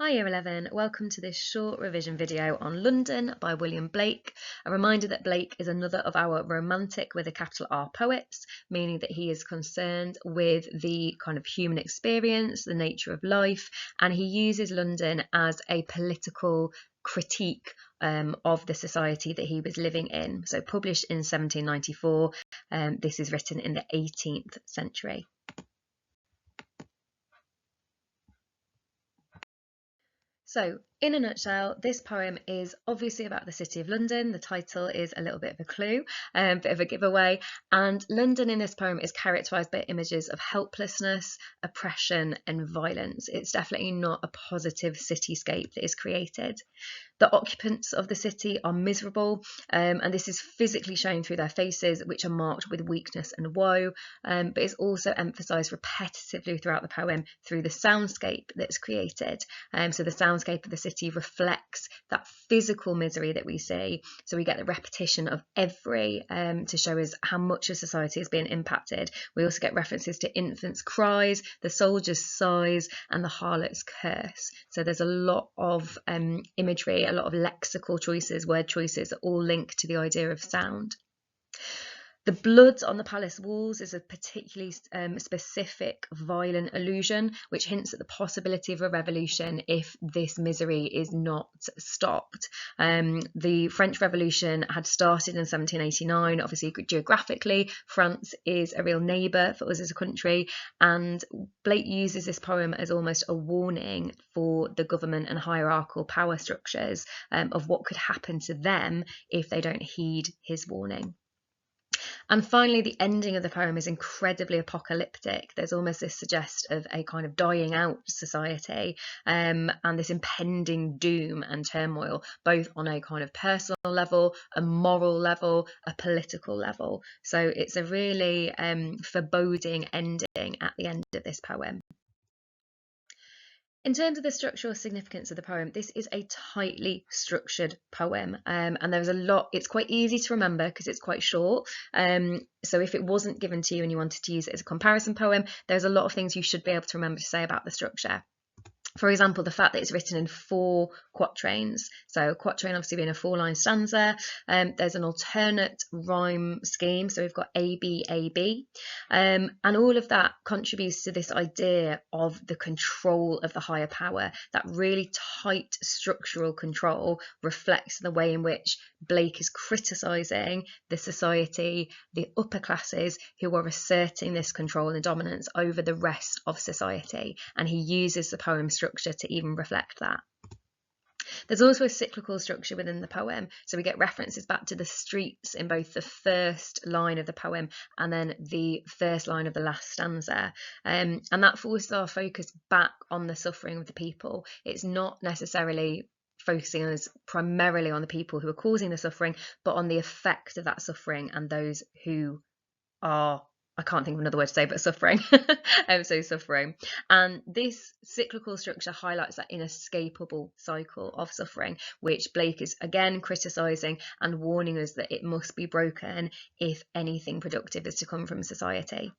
Hi Year 11, welcome to this short revision video on London by William Blake. A reminder that Blake is another of our romantic with a capital R poets, meaning that he is concerned with the kind of human experience, the nature of life, and he uses London as a political critique of the society that he was living in. So published in 1794, this is written in the 18th century. So, in a nutshell, this poem is obviously about the City of London. The title is a little bit of a clue, bit of a giveaway. And London in this poem is characterised by images of helplessness, oppression, and violence. It's definitely not a positive cityscape that is created. The occupants of the city are miserable, and this is physically shown through their faces, which are marked with weakness and woe, but it's also emphasised repetitively throughout the poem through the soundscape that's created. So the soundscape of the city reflects that physical misery that we see. So we get the repetition of every to show us how much of society is being impacted. We also get references to infants' cries, the soldiers' sighs, and the harlot's curse. So there's a lot of imagery, a lot of lexical choices, word choices, all linked to the idea of sound. The blood on the palace walls is a particularly specific violent allusion, which hints at the possibility of a revolution if this misery is not stopped. The French Revolution had started in 1789. Obviously, geographically, France is a real neighbour for us as a country, and Blake uses this poem as almost a warning for the government and hierarchical power structures of what could happen to them if they don't heed his warning. And finally, the ending of the poem is incredibly apocalyptic. There's almost this suggest of a kind of dying out society and this impending doom and turmoil, both on a kind of personal level, a moral level, a political level. So it's a really foreboding ending at the end of this poem. In terms of the structural significance of the poem, this is a tightly structured poem, and there's a lot. It's quite easy to remember because it's quite short. So if it wasn't given to you and you wanted to use it as a comparison poem, there's a lot of things you should be able to remember to say about the structure. For example, the fact that it's written in 4 quatrains. So quatrain obviously being a 4-line stanza. There's an alternate rhyme scheme. So we've got A, B, A, B. And all of that contributes to this idea of the control of the higher power. That really tight structural control reflects the way in which Blake is criticising the society, the upper classes who are asserting this control and dominance over the rest of society. And he uses the poem structure to even reflect that. There's also a cyclical structure within the poem, so we get references back to the streets in both the first line of the poem and then the first line of the last stanza, and that forces our focus back on the suffering of the people. It's not necessarily focusing us primarily on the people who are causing the suffering, but on the effect of that suffering and those who are, I can't think of another word to say, but suffering. So suffering. And this cyclical structure highlights that inescapable cycle of suffering, which Blake is again criticising and warning us that it must be broken if anything productive is to come from society.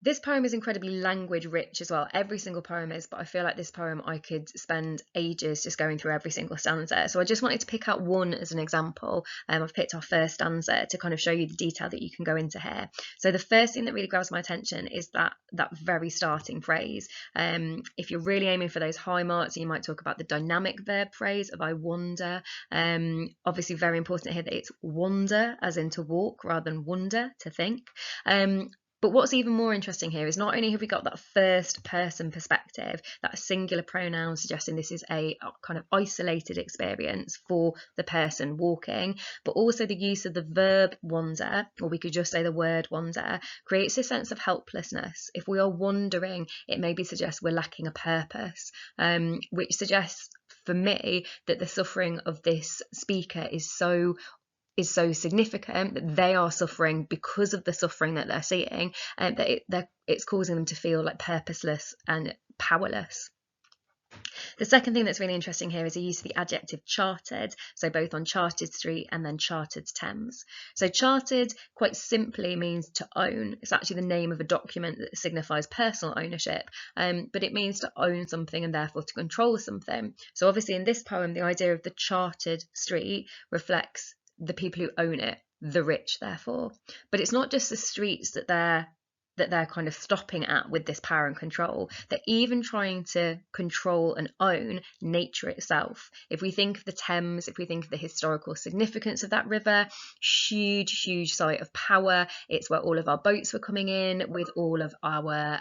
This poem is incredibly language rich as well. Every single poem is, but I feel like this poem I could spend ages just going through every single stanza. So I just wanted to pick out one as an example. I've picked our first stanza to kind of show you the detail that you can go into here. So the first thing that really grabs my attention is that very starting phrase. If you're really aiming for those high marks, you might talk about the dynamic verb phrase of I wonder. Obviously very important here that it's wander as in to walk rather than wonder, to think. But what's even more interesting here is not only have we got that first person perspective, that singular pronoun suggesting this is a kind of isolated experience for the person walking, but also the use of the verb wander, or we could just say the word wander, creates a sense of helplessness. If we are wandering, it maybe suggests we're lacking a purpose, which suggests for me that the suffering of this speaker is so significant, that they are suffering because of the suffering that they're seeing, and that it's causing them to feel like purposeless and powerless. The second thing that's really interesting here is the use of the adjective chartered, so both on Chartered Street and then Chartered Thames. So chartered quite simply means to own. It's actually the name of a document that signifies personal ownership, but it means to own something and therefore to control something. So obviously in this poem, the idea of the chartered street reflects the people who own it, the rich therefore. But it's not just the streets that they're kind of stopping at with this power and control. They're even trying to control and own nature itself. If we think of the Thames, if we think of the historical significance of that river, huge site of power. It's where all of our boats were coming in with all of our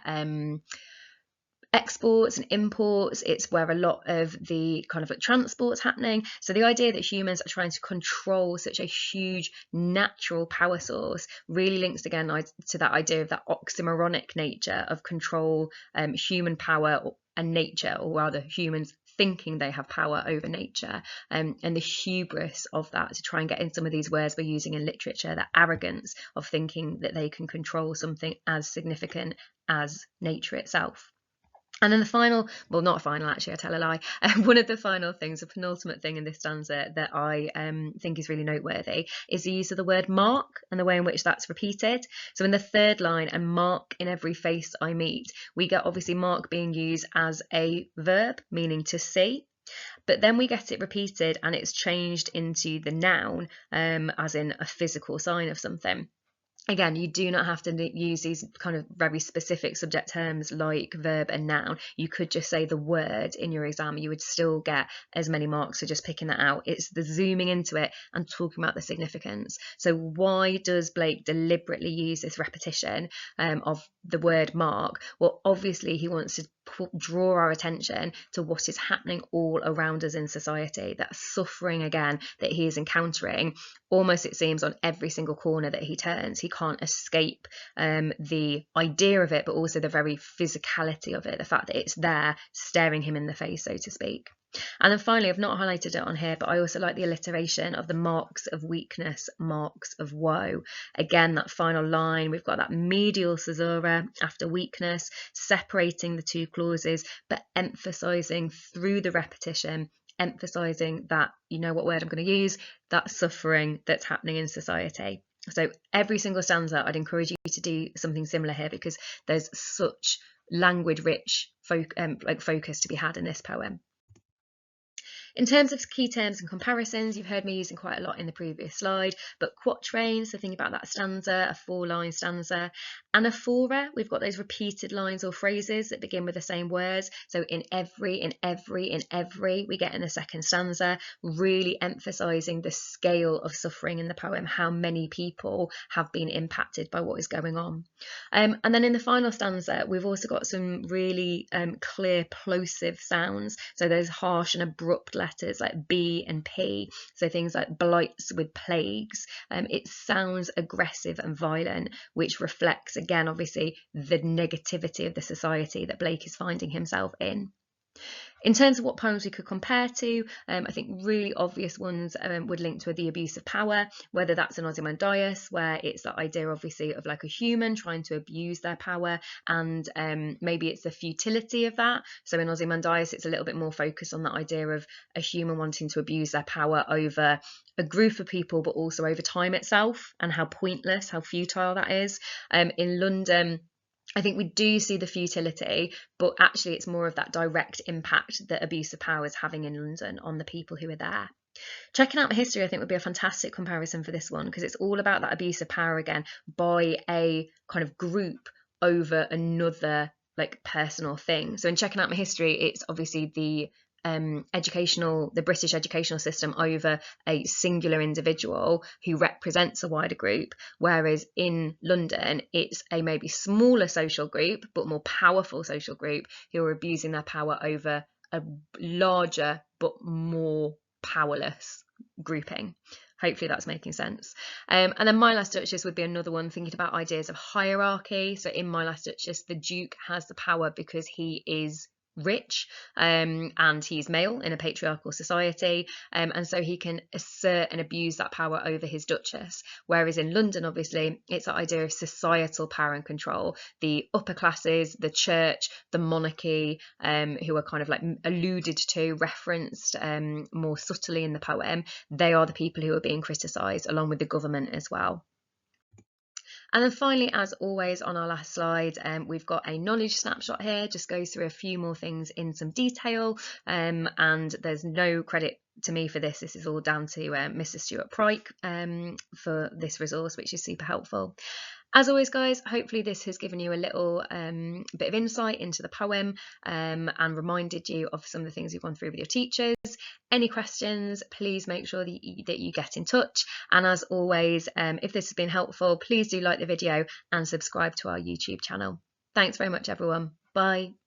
exports and imports. It's where a lot of the kind of transport's happening. So the idea that humans are trying to control such a huge natural power source really links again to that idea of that oxymoronic nature of control, human power and nature, or rather humans thinking they have power over nature, and the hubris of that, to try and get in some of these words we're using in literature, that arrogance of thinking that they can control something as significant as nature itself. And then the final, well, not final, actually, I tell a lie. One of the final things, the penultimate thing in this stanza that I think is really noteworthy is the use of the word mark and the way in which that's repeated. So in the third line, and mark in every face I meet, we get obviously mark being used as a verb, meaning to see. But then we get it repeated and it's changed into the noun, as in a physical sign of something. Again, you do not have to use these kind of very specific subject terms like verb and noun. You could just say the word in your exam. You would still get as many marks for just picking that out. It's the zooming into it and talking about the significance. So why does Blake deliberately use this repetition of the word mark? Well, obviously he wants to draw our attention to what is happening all around us in society, that suffering again that he is encountering almost, it seems, on every single corner that he turns. He can't escape the idea of it, but also the very physicality of it, the fact that it's there staring him in the face, so to speak. And then finally, I've not highlighted it on here, but I also like the alliteration of the marks of weakness, marks of woe. Again, that final line, we've got that medial caesura after weakness, separating the two clauses, but emphasising through the repetition, emphasising that, you know what word I'm going to use, that suffering that's happening in society. So every single stanza, I'd encourage you to do something similar here, because there's such language-rich focus to be had in this poem. In terms of key terms and comparisons, you've heard me using quite a lot in the previous slide, but quatrain, so think about that stanza, a 4-line stanza. Anaphora, we've got those repeated lines or phrases that begin with the same words. So in every, we get in the second stanza, really emphasising the scale of suffering in the poem, how many people have been impacted by what is going on. And then in the final stanza, we've also got some really clear plosive sounds. So those harsh and abrupt letters like B and P, so things like blights with plagues. It sounds aggressive and violent, which reflects again obviously the negativity of the society that Blake is finding himself in. In terms of what poems we could compare to, I think really obvious ones would link to the abuse of power, whether that's in Ozymandias, where it's that idea obviously of like a human trying to abuse their power, and maybe it's the futility of that. So in Ozymandias, it's a little bit more focused on that idea of a human wanting to abuse their power over a group of people, but also over time itself, and how pointless, how futile that is. In London, I think we do see the futility, but actually it's more of that direct impact that abuse of power is having in London on the people who are there. Checking out history, I think, would be a fantastic comparison for this one, because it's all about that abuse of power again by a kind of group over another like personal thing. So in Checking Out My History, it's obviously the British educational system over a singular individual who represents a wider group, whereas in London it's a maybe smaller social group but more powerful social group who are abusing their power over a larger but more powerless grouping. Hopefully that's making sense. And then My Last Duchess would be another one, thinking about ideas of hierarchy. So in My Last Duchess, the Duke has the power because he is rich, and he's male in a patriarchal society, and so he can assert and abuse that power over his duchess. Whereas in London, obviously, it's that idea of societal power and control. The upper classes, the church, the monarchy, who are kind of like alluded to, referenced more subtly in the poem, they are the people who are being criticised, along with the government as well. And then finally, as always, on our last slide, we've got a knowledge snapshot here, just goes through a few more things in some detail, and there's no credit to me for this. This is all down to Mr. Stuart Pryke for this resource, which is super helpful. As always, guys, hopefully this has given you a little bit of insight into the poem and reminded you of some of the things you've gone through with your teachers. Any questions, please make sure that you get in touch. And as always, if this has been helpful, please do like the video and subscribe to our YouTube channel. Thanks very much, everyone. Bye.